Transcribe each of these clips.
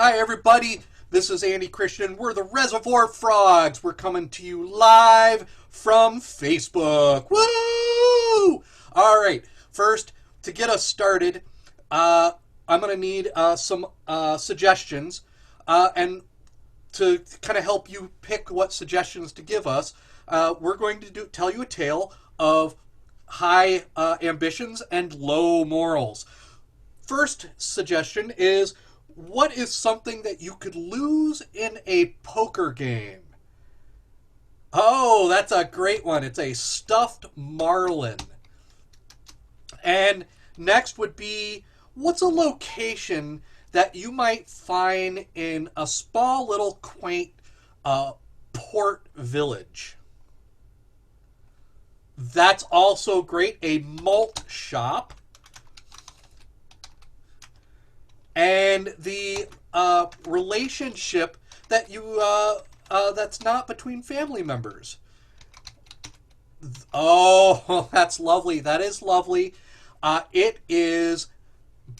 Hi, everybody. This is Andy Christian. We're the Reservoir Frogs. We're coming to you live from Facebook. Woo! All right. First, to get us started, I'm going to need some suggestions. And to kind of help you pick what suggestions to give us, we're going to tell you a tale of high ambitions and low morals. First suggestion is, what is something that you could lose in a poker game? Oh, that's a great one. It's a stuffed marlin. And next would be, what's a location that you might find in a small little quaint port village? That's also great. A malt shop. And the relationship that you that's not between family members. Oh, that's lovely. That is lovely. It is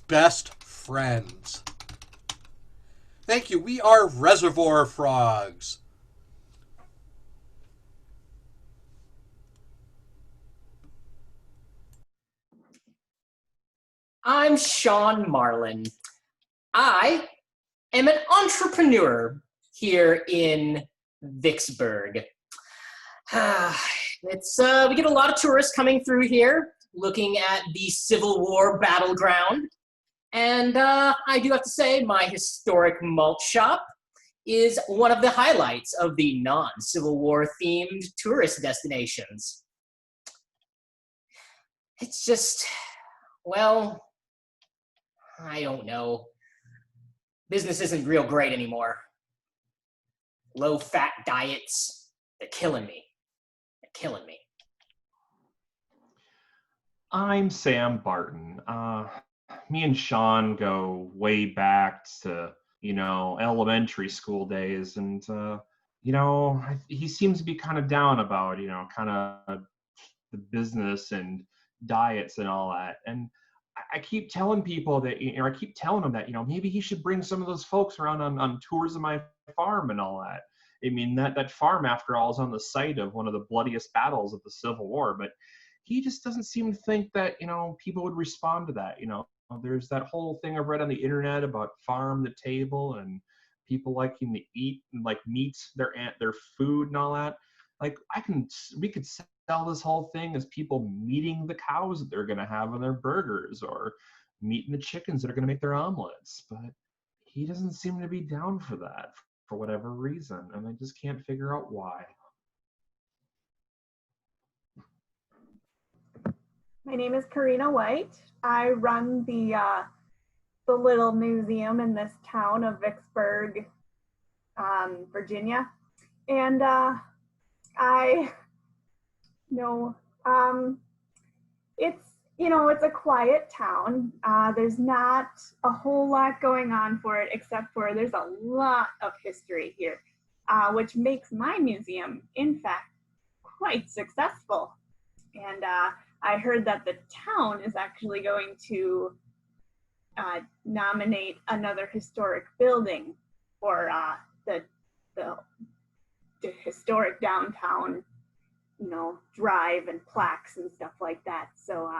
best friends. Thank you. We are Reservoir Frogs. I'm Sean Marlin. I am an entrepreneur here in Vicksburg. We get a lot of tourists coming through here looking at the Civil War battleground. And I do have to say, my historic malt shop is one of the highlights of the non-Civil War themed tourist destinations. It's just, well, I don't know. Business isn't real great anymore. Low-fat diets, they're killing me. They're killing me. I'm Sam Barton. Me and Sean go way back to, elementary school days. And, he seems to be kind of down about, kind of the business and diets and all that. And I keep telling people that, I keep telling him that, maybe he should bring some of those folks around on tours of my farm and all that. I mean, that farm, after all, is on the site of one of the bloodiest battles of the Civil War, but he just doesn't seem to think that, people would respond to that. There's that whole thing I've read on the internet about farm to table and people liking to eat and like meat, their food and all that. Like we could sell this whole thing as people meeting the cows that they're going to have on their burgers or meeting the chickens that are going to make their omelets. But he doesn't seem to be down for that for whatever reason. And I just can't figure out why. My name is Corina White. I run the little museum in this town of Vicksburg, Virginia, and I know it's a quiet town. There's not a whole lot going on for it, except for there's a lot of history here, which makes my museum, in fact, quite successful. And I heard that the town is actually going to nominate another historic building for the historic downtown, drive and plaques and stuff like that. So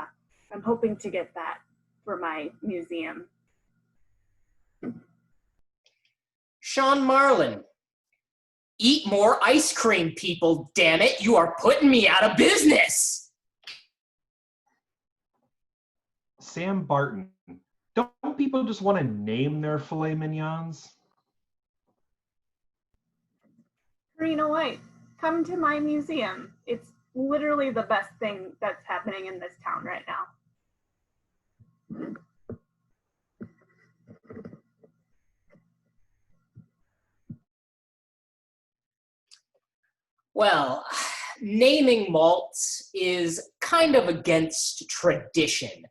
I'm hoping to get that for my museum. Sean Marlin, eat more ice cream, people, damn it. You are putting me out of business. Sam Barton, don't people just want to name their filet mignons? Corina White, come to my museum. It's literally the best thing that's happening in this town right now. Well, naming malts is kind of against tradition.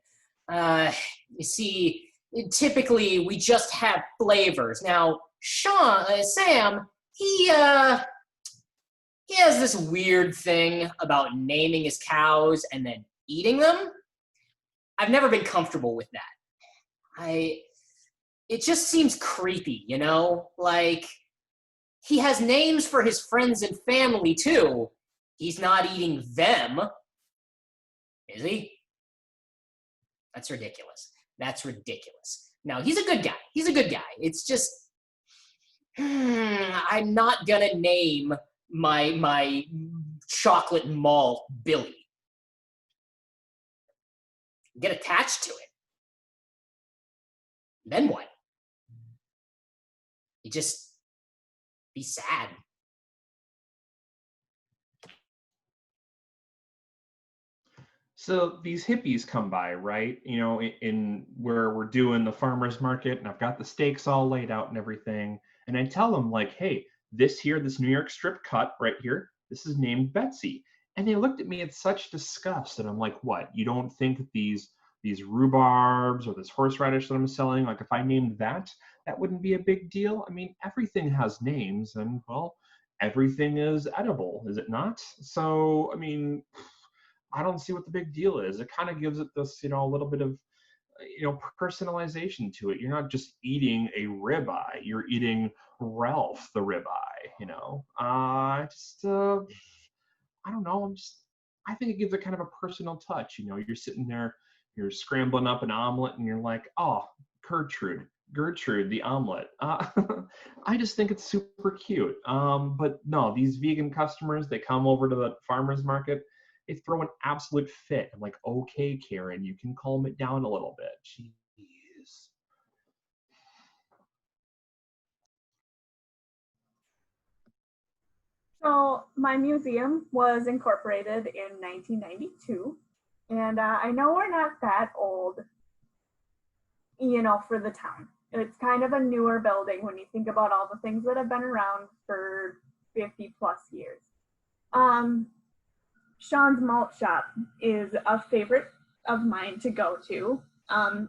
You see, typically we just have flavors. Now, Sam, he has this weird thing about naming his cows and then eating them. I've never been comfortable with that. it just seems creepy, you know? Like, he has names for his friends and family, too. He's not eating them, is he? That's ridiculous. That's ridiculous. Now, he's a good guy. He's a good guy. It's just, I'm not gonna name my chocolate malt Billy. Get attached to it. Then what? You just be sad. So these hippies come by, right? You know, in where we're doing the farmers market, and I've got the steaks all laid out and everything. And I tell them like, hey, this New York strip cut right here, this is named Betsy. And they looked at me in such disgust, and I'm like, what? You don't think these rhubarbs or this horseradish that I'm selling, like if I named that, that wouldn't be a big deal? I mean, everything has names, and well, everything is edible, is it not? So, I mean, I don't see what the big deal is. It kind of gives it this, a little bit of, personalization to it. You're not just eating a ribeye, you're eating Ralph the ribeye, I don't know. I think it gives it kind of a personal touch. You're sitting there, you're scrambling up an omelet and you're like, oh, Gertrude, the omelet. I just think it's super cute. But no, these vegan customers, they come over to the farmer's market, they throw an absolute fit. I'm like, okay, Karen, you can calm it down a little bit. Jeez. So my museum was incorporated in 1992, and I know we're not that old, for the town. It's kind of a newer building when you think about all the things that have been around for 50 plus years. Sean's Malt Shop is a favorite of mine to go to.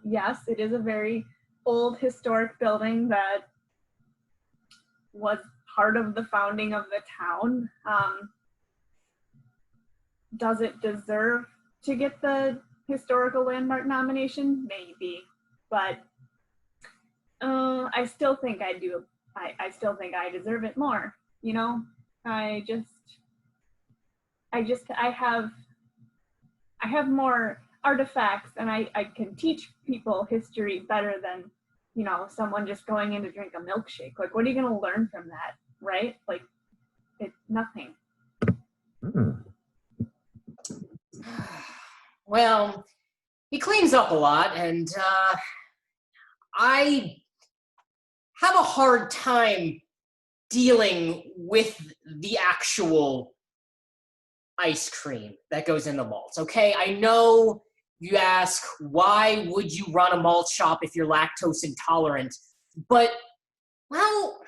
Yes, it is a very old historic building that was part of the founding of the town. Does it deserve to get the historical landmark nomination? Maybe, but I still think I do. I still think I deserve it more. I have more artifacts, and I can teach people history better than someone just going in to drink a milkshake. Like, what are you going to learn from that, right? Like, it's nothing. Well, he cleans up a lot, and I have a hard time dealing with the actual ice cream that goes in the malts, okay? I know you ask, why would you run a malt shop if you're lactose intolerant? But, well,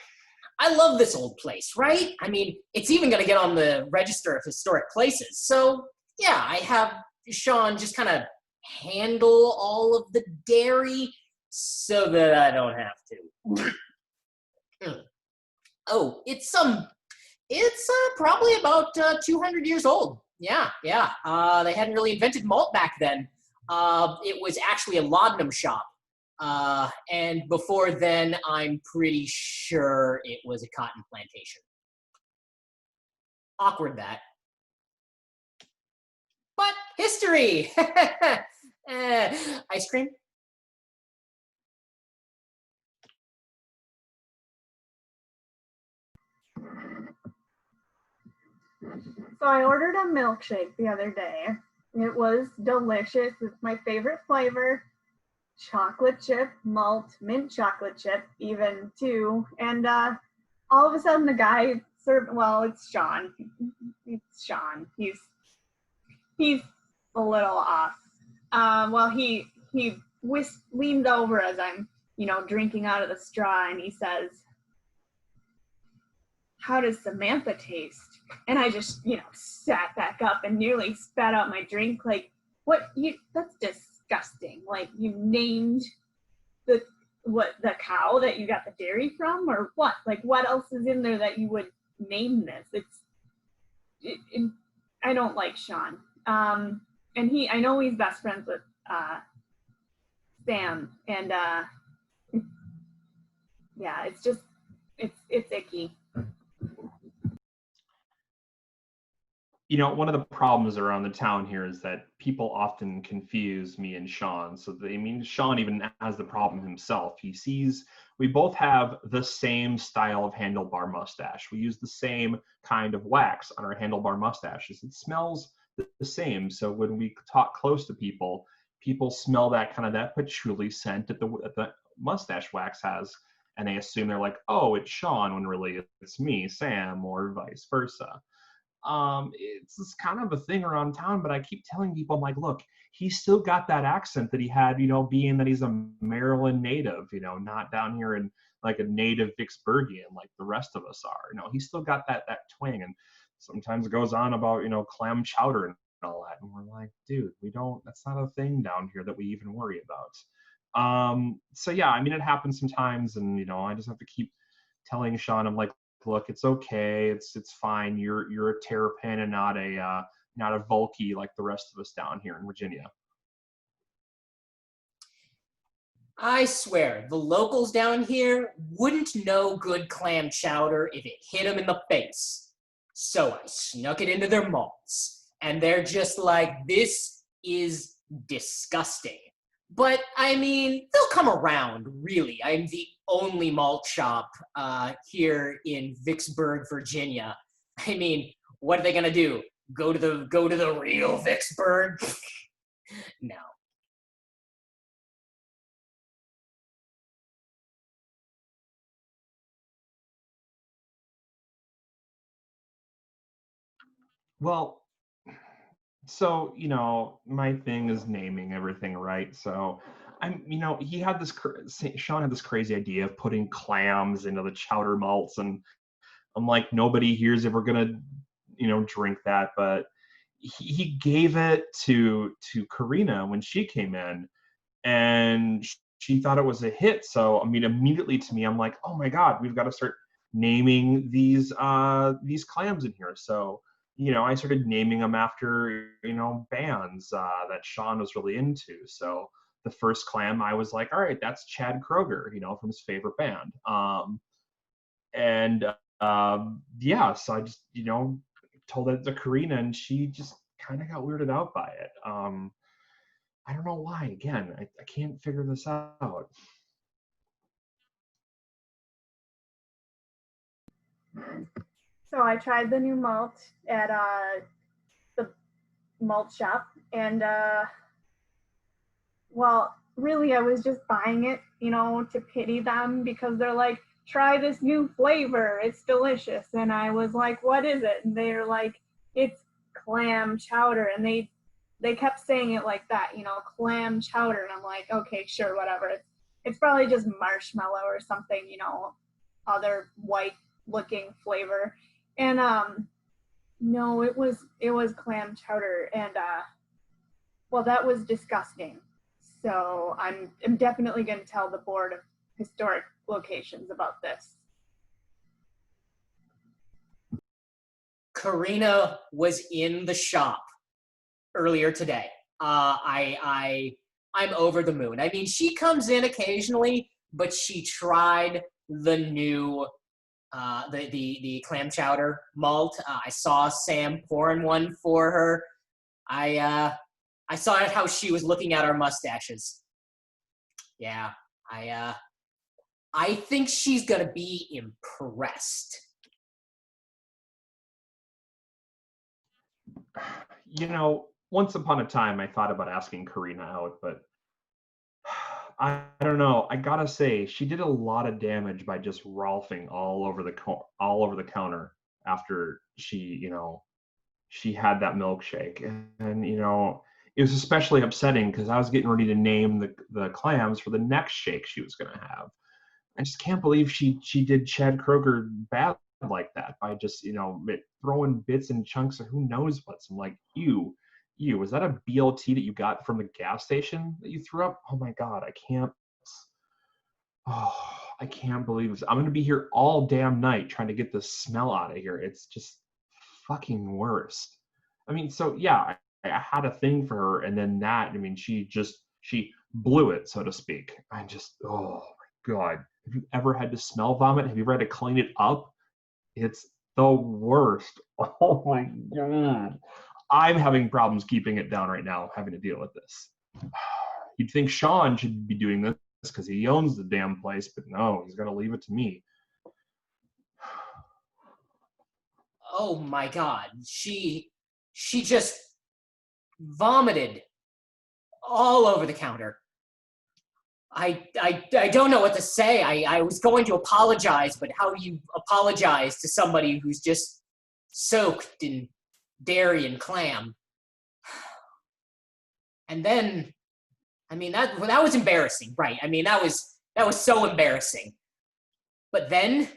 I love this old place, right? I mean, it's even gonna get on the Register of Historic Places. So, yeah, I have Sean just kind of handle all of the dairy so that I don't have to. Oh, it's probably about 200 years old. Yeah. They hadn't really invented malt back then. It was actually a laudanum shop. And before then, I'm pretty sure it was a cotton plantation. Awkward, that. But history! Ice cream? So I ordered a milkshake the other day. It was delicious. It's my favorite flavor. Chocolate chip, malt, mint chocolate chip, even too. And all of a sudden the guy it's Sean. It's Sean. He's a little off. He leaned over as I'm, drinking out of the straw, and he says, "How does Samantha taste?" And I just, sat back up and nearly spat out my drink. Like, that's disgusting. Like, you named the cow that you got the dairy from, or what? Like, what else is in there that you would name this? I don't like Sean. And I know he's best friends with Sam, and yeah, it's just, it's icky. You know, one of the problems around the town here is that people often confuse me and Sean. So, Sean even has the problem himself. He sees we both have the same style of handlebar mustache. We use the same kind of wax on our handlebar mustaches. It smells the same. So when we talk close to people, people smell that kind of that patchouli scent that the mustache wax has, and they assume they're like, oh, it's Sean, when really it's me, Sam, or vice versa. It's this kind of a thing around town, but I keep telling people, I'm like, look, he's still got that accent that he had, being that he's a Maryland native, not down here in like a native Vicksburgian like the rest of us are. He's still got that twang, and sometimes it goes on about, clam chowder and all that. And we're like, dude, that's not a thing down here that we even worry about. So yeah, it happens sometimes, and I just have to keep telling Sean, I'm like, look, it's okay, it's fine. You're a terrapin and not a Volkie like the rest of us down here in Virginia. I swear, the locals down here wouldn't know good clam chowder if it hit them in the face. So I snuck it into their malts, and they're just like, this is disgusting. But they'll come around, really. I'm the only malt shop here in Vicksburg, Virginia. What are they gonna do? Go to the real Vicksburg? No. Well, so my thing is naming everything, right? So he had this Sean had this crazy idea of putting clams into the chowder malts, and I'm like, nobody here's ever gonna drink that. But he gave it to Corina when she came in, and she thought it was a hit. So immediately to me, I'm like, oh my god, we've got to start naming these clams in here. So I started naming them after bands that Sean was really into. So the first clam, I was like, all right, that's Chad Kroeger, from his favorite band. And yeah, so I just told it to Corina, and she just kind of got weirded out by it. I don't know why. Again, I can't figure this out. So I tried the new malt at the malt shop, and well, really, I was just buying it, to pity them because they're like, try this new flavor, it's delicious. And I was like, what is it? And they're like, it's clam chowder. And they kept saying it like that, clam chowder. And I'm like, okay, sure, whatever. It's probably just marshmallow or something, other white looking flavor. And no, it was clam chowder. And well, that was disgusting. So I'm definitely going to tell the board of historic locations about this. Corina was in the shop earlier today. I'm over the moon. She comes in occasionally, but she tried the new the clam chowder malt. I saw Sam pouring one for her. I saw how she was looking at our mustaches. Yeah, I think she's gonna be impressed. Once upon a time, I thought about asking Corina out, but I don't know. I gotta say, she did a lot of damage by just rolfing all over the counter after she had that milkshake, and it was especially upsetting because I was getting ready to name the clams for the next shake she was gonna have. I just can't believe she did Chad Kroeger bad like that by just throwing bits and chunks of who knows what's. I'm like, you was that a BLT that you got from the gas station that you threw up? Oh my god, I can't believe this. I'm gonna be here all damn night trying to get the smell out of here. It's just fucking worst. So yeah, I had a thing for her, and then that, she blew it, so to speak. Oh my god. Have you ever had to smell vomit? Have you ever had to clean it up? It's the worst. Oh my God. I'm having problems keeping it down right now, having to deal with this. You'd think Sean should be doing this because he owns the damn place, but no, he's going to leave it to me. Oh my God. She just vomited all over the counter. I don't know what to say. I was going to apologize, but how do you apologize to somebody who's just soaked in dairy and clam? And then, I mean, that was embarrassing, right? I mean, that was so embarrassing. But then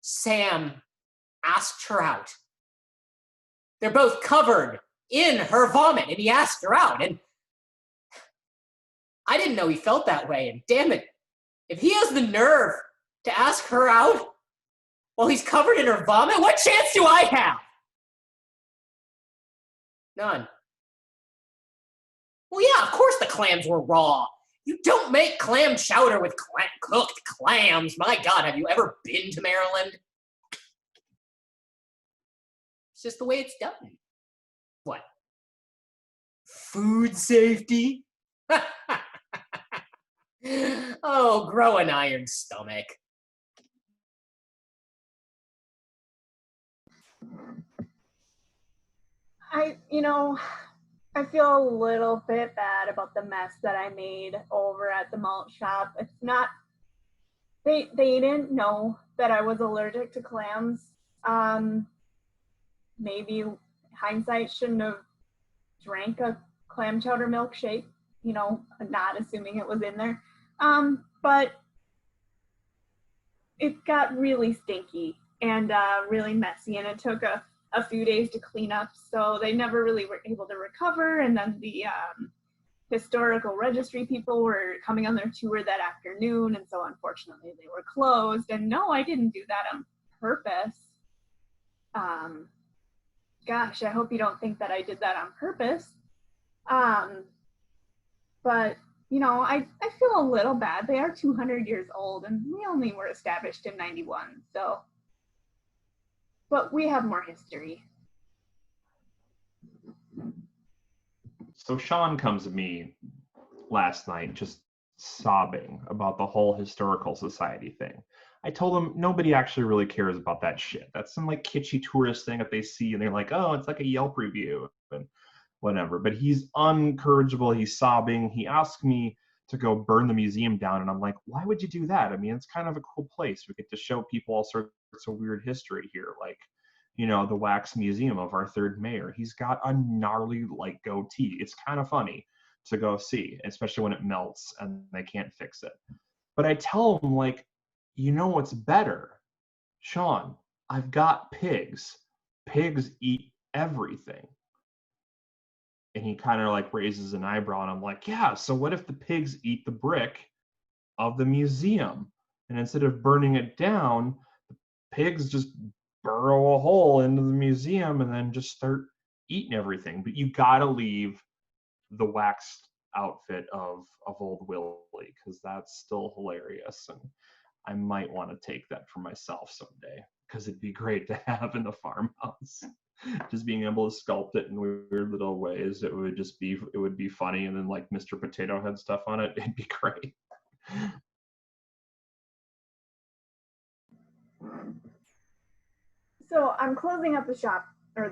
Sam asked her out. They're both covered in her vomit, and he asked her out, and I didn't know he felt that way, and damn it, if he has the nerve to ask her out while he's covered in her vomit, what chance do I have? None. Well, yeah, of course the clams were raw. You don't make clam chowder with cooked clams. My God, have you ever been to Maryland? It's just the way it's done. What? Food safety? Oh, grow an iron stomach. I feel a little bit bad about the mess that I made over at the malt shop. It's not, they didn't know that I was allergic to clams. Maybe hindsight shouldn't have drank a clam chowder milkshake, not assuming it was in there. But it got really stinky and really messy, and it took a few days to clean up, so they never really were able to recover. And then the historical registry people were coming on their tour that afternoon, and so unfortunately they were closed. And no, I didn't do that on purpose. Gosh, I hope you don't think that I did that on purpose. But I feel a little bad. They are 200 years old, and we only were established in 91, so. But we have more history. So Sean comes to me last night just sobbing about the whole historical society thing. I told him nobody actually really cares about that shit. That's some like kitschy tourist thing that they see and they're like, oh, it's like a Yelp review and whatever. But he's unencourageable. He's sobbing. He asked me to go burn the museum down. And I'm like, why would you do that? I mean, it's kind of a cool place. We get to show people all sorts of weird history here. Like, the wax museum of our third mayor. He's got a gnarly like goatee. It's kind of funny to go see, especially when it melts and they can't fix it. But I tell him like, what's better? Sean, I've got pigs. Pigs eat everything. And he kind of like raises an eyebrow and I'm like, yeah, so what if the pigs eat the brick of the museum? And instead of burning it down, the pigs just burrow a hole into the museum and then just start eating everything. But you gotta leave the waxed outfit of old Willie, because that's still hilarious. And I might want to take that for myself someday, because it'd be great to have in the farmhouse. Just being able to sculpt it in weird little ways. It would be funny. And then like Mr. Potato Head stuff on it, it'd be great. So I'm closing up the shop, or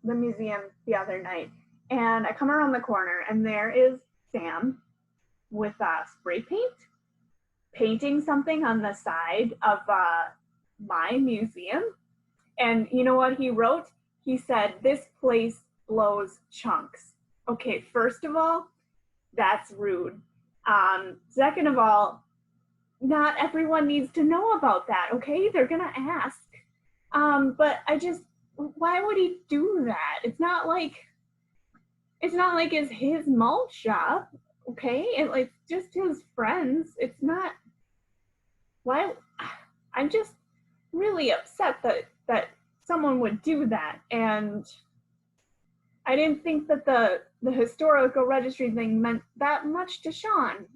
the museum, the other night, and I come around the corner and there is Sam with spray paint painting something on the side of my museum. And you know what he wrote? He said, "This place blows chunks." Okay, first of all, that's rude. Second of all, not everyone needs to know about that, okay? They're gonna ask. But why would he do that? It's not like it's his malt shop, okay? It's just his friends. It's not, why? I'm just really upset that someone would do that. And I didn't think that the historical registry thing meant that much to Sean,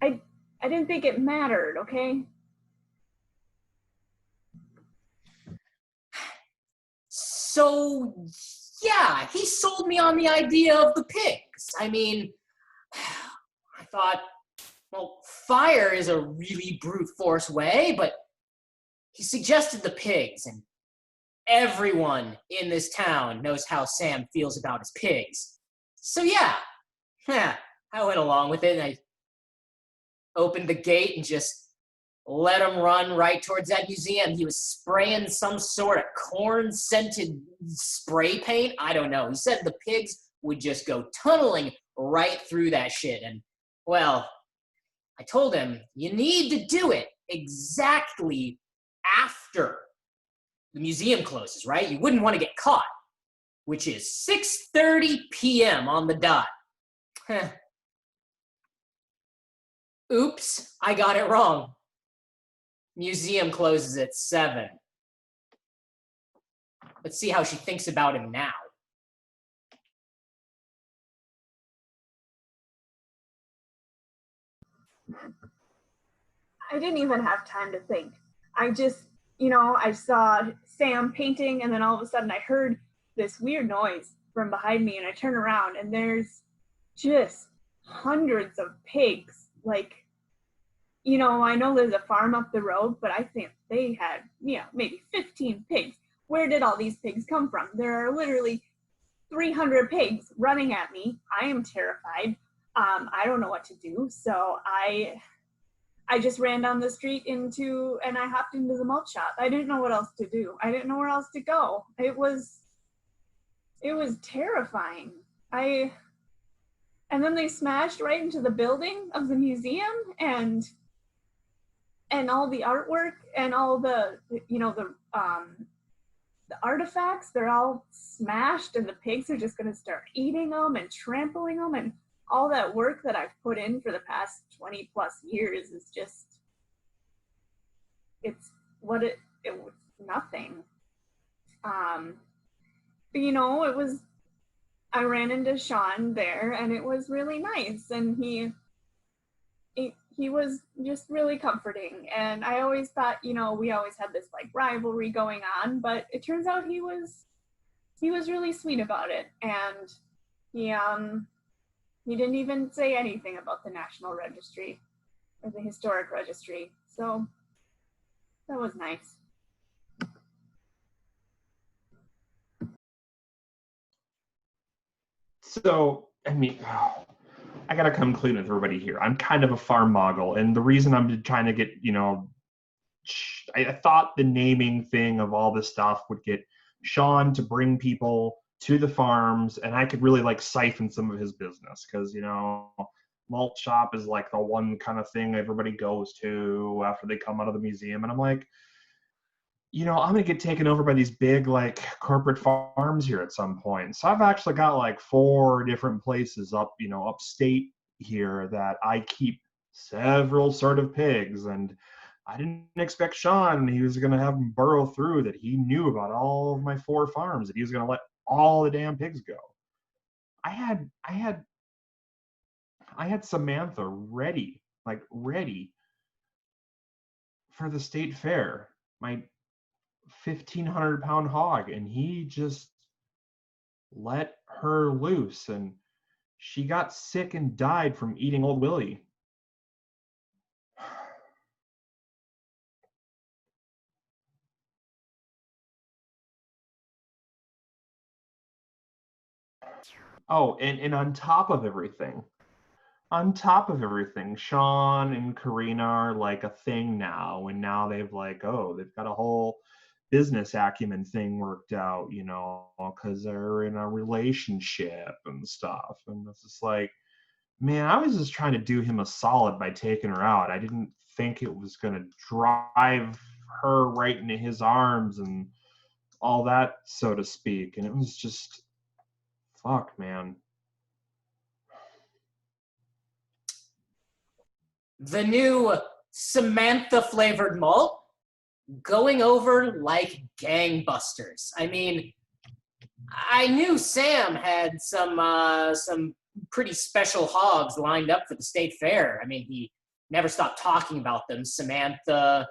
I didn't think it mattered, okay? So, yeah, he sold me on the idea of the pigs. I mean, I thought, well, fire is a really brute force way, but he suggested the pigs, and everyone in this town knows how Sam feels about his pigs. So yeah, I went along with it, and I opened the gate and just let him run right towards that museum. He was spraying some sort of corn-scented spray paint. I don't know. He said the pigs would just go tunneling right through that shit. And, well, I told him, you need to do it exactly after the museum closes, right? You wouldn't want to get caught, which is 6:30 p.m. on the dot. Oops, I got it wrong. Museum closes at 7. Let's see how she thinks about him now. I didn't even have time to think. I just, I saw Sam painting, and then all of a sudden I heard this weird noise from behind me, and I turn around, and there's just hundreds of pigs. Like, I know there's a farm up the road, but I think they had, maybe 15 pigs. Where did all these pigs come from? There are literally 300 pigs running at me. I am terrified. I don't know what to do, so I just ran down the street and I hopped into the malt shop. I didn't know what else to do. I didn't know where else to go. It was terrifying. And then they smashed right into the building of the museum, and all the artwork and all the artifacts, they're all smashed, and the pigs are just going to start eating them and trampling them, and all that work that I've put in for the past 20 plus years is just, it was nothing. But I ran into Sean there, and it was really nice, and he was just really comforting. And I always thought, we always had this like rivalry going on, but it turns out he was really sweet about it. And he didn't even say anything about the National Registry or the Historic Registry. So that was nice. So, I mean, I gotta come clean with everybody here. I'm kind of a farm mogul, and the reason I'm trying to get, I thought the naming thing of all this stuff would get Sean to bring people to the farms, and I could really like siphon some of his business, because malt shop is like the one kind of thing everybody goes to after they come out of the museum, and I'm like, I'm gonna get taken over by these big like corporate farms here at some point. So I've actually got like 4 different places upstate here that I keep several sort of pigs, and I didn't expect Sean, he was gonna have them burrow through, that he knew about all of my 4 farms, that he was gonna let all the damn pigs go. I had Samantha ready for the state fair, my 1,500-pound hog, and he just let her loose, and she got sick and died from eating old Willie. Oh, and on top of everything, Sean and Corina are like a thing now, and now they've got a whole business acumen thing worked out, because they're in a relationship and stuff. And it's just like, man, I was just trying to do him a solid by taking her out. I didn't think it was going to drive her right into his arms and all that, so to speak. And it was just, fuck, man. The new Samantha flavored malt going over like gangbusters. I mean, I knew Sam had some pretty special hogs lined up for the state fair. I mean, he never stop talking about them. Samantha,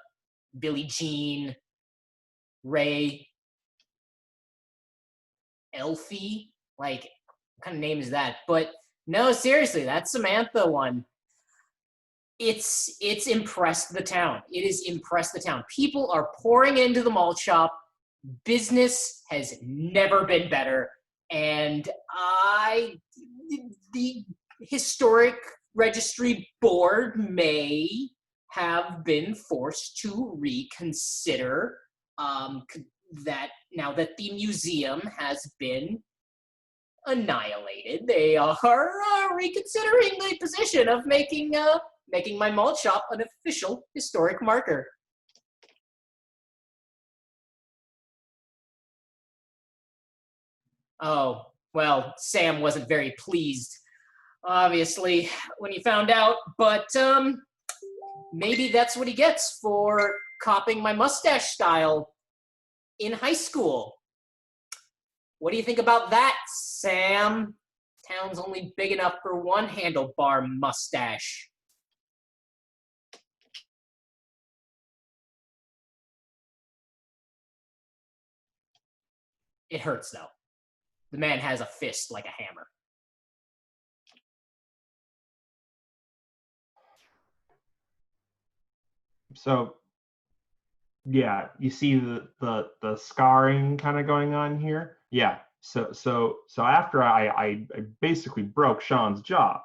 Billie Jean, Ray, Elfie. Like, what kind of name is that? But no, seriously, that Samantha one. It's impressed the town. It has impressed the town. People are pouring into the malt shop. Business has never been better. And the historic registry board may have been forced to reconsider that now that the museum has been annihilated. They are reconsidering the position of making my malt shop an official historic marker. Oh, well, Sam wasn't very pleased, obviously, when he found out, but maybe that's what he gets for copying my mustache style in high school. What do you think about that, Sam? Town's only big enough for one handlebar mustache. It hurts, though. The man has a fist like a hammer. So, yeah, you see the scarring kind of going on here. Yeah. So after I basically broke Sean's jaw,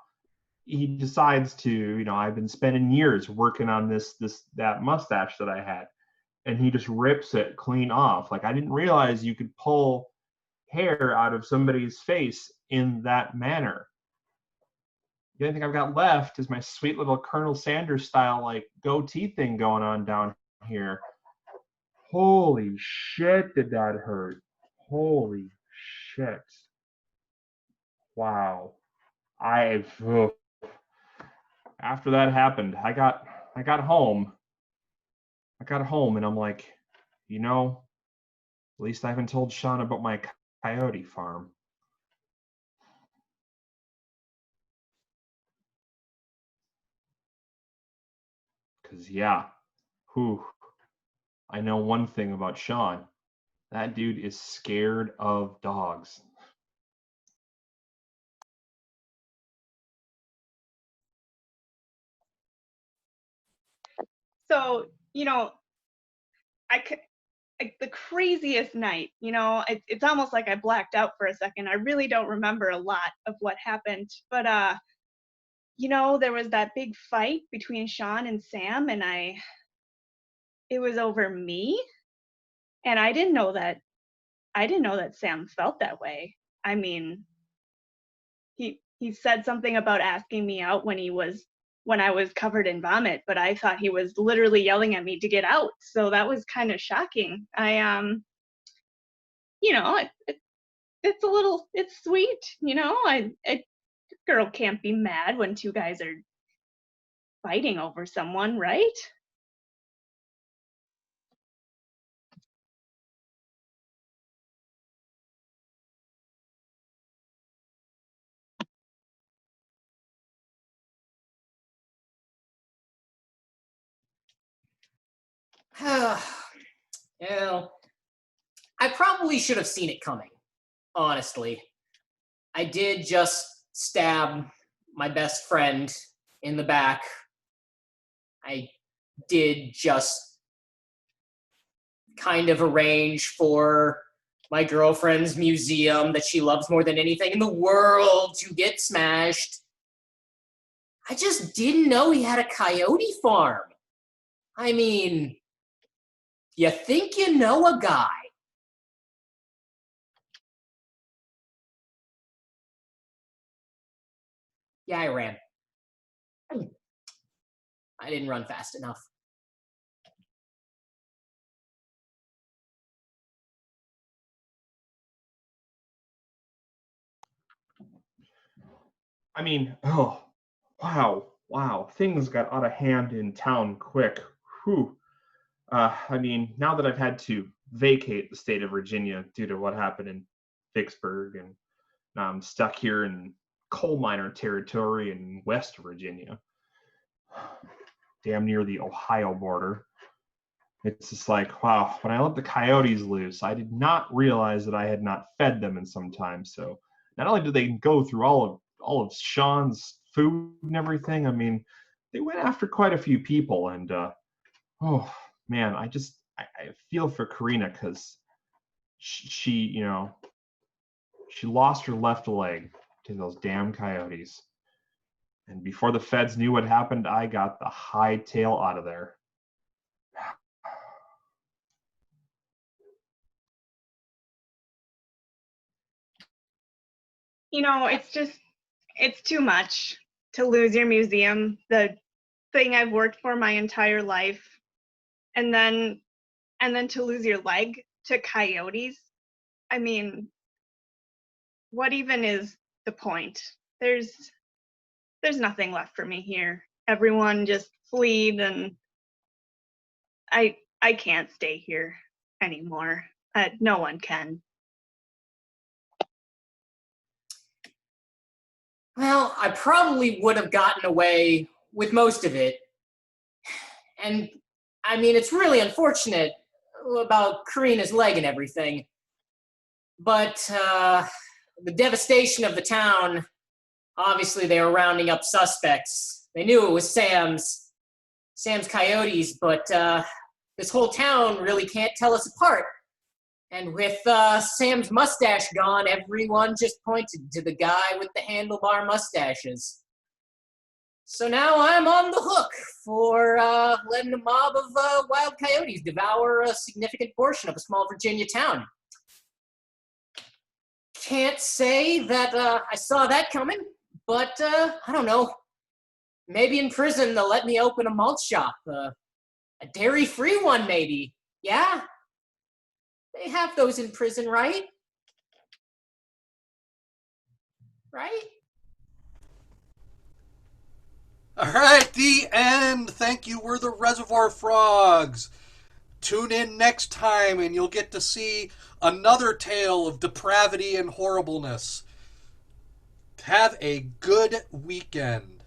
he decides to, I've been spending years working on that mustache that I had, and he just rips it clean off. Like, I didn't realize you could pull hair out of somebody's face in that manner. The only thing I've got left is my sweet little Colonel Sanders style, like, goatee thing going on down here. Holy shit, did that hurt? Holy shit. Wow. After that happened, I got home. I got home and I'm like, at least I haven't told Sean about my coyote farm. Cause yeah, I know one thing about Sean. That dude is scared of dogs. So, the craziest night, it's almost like I blacked out for a second. I really don't remember a lot of what happened, but there was that big fight between Sean and Sam, and it was over me, and I didn't know that Sam felt that way. I mean, he said something about asking me out when I was covered in vomit, but I thought he was literally yelling at me to get out. So that was kind of shocking. It's sweet, a girl can't be mad when two guys are fighting over someone, right? I probably should have seen it coming, honestly. I did just stab my best friend in the back. I did just kind of arrange for my girlfriend's museum that she loves more than anything in the world to get smashed. I just didn't know he had a coyote farm. I mean, you think you know a guy. Yeah, I ran. I didn't run fast enough. I mean, wow. Things got out of hand in town quick. Whew. I mean, now that I've had to vacate the state of Virginia due to what happened in Vicksburg, and now I'm stuck here in coal miner territory in West Virginia. damn near the Ohio border. It's just like, wow, when I let the coyotes loose, I did not realize that I had not fed them in some time. So not only did they go through all of Sean's food and everything, I mean, they went after quite a few people. And oh man, I feel for Corina because she she lost her left leg to those damn coyotes. And before the feds knew what happened, I got the hightail out of there. It's too much to lose your museum, the thing I've worked for my entire life, and then to lose your leg to coyotes. I mean, what even is the point? There's nothing left for me here. Everyone just fled, and I can't stay here anymore. No one can. Well, I probably would have gotten away with most of it. And I mean, it's really unfortunate about Corina's leg and everything. But the devastation of the town, obviously they were rounding up suspects. They knew it was Sam's coyotes, but this whole town really can't tell us apart. And with Sam's mustache gone, everyone just pointed to the guy with the handlebar mustaches. So now I'm on the hook for letting a mob of wild coyotes devour a significant portion of a small Virginia town. Can't say that I saw that coming, but I don't know. Maybe in prison they'll let me open a malt shop. A dairy-free one, maybe. Yeah? They have those in prison, right? Right? All right, the end. Thank you. We're the Reservoir Frogs. Tune in next time and you'll get to see another tale of depravity and horribleness. Have a good weekend.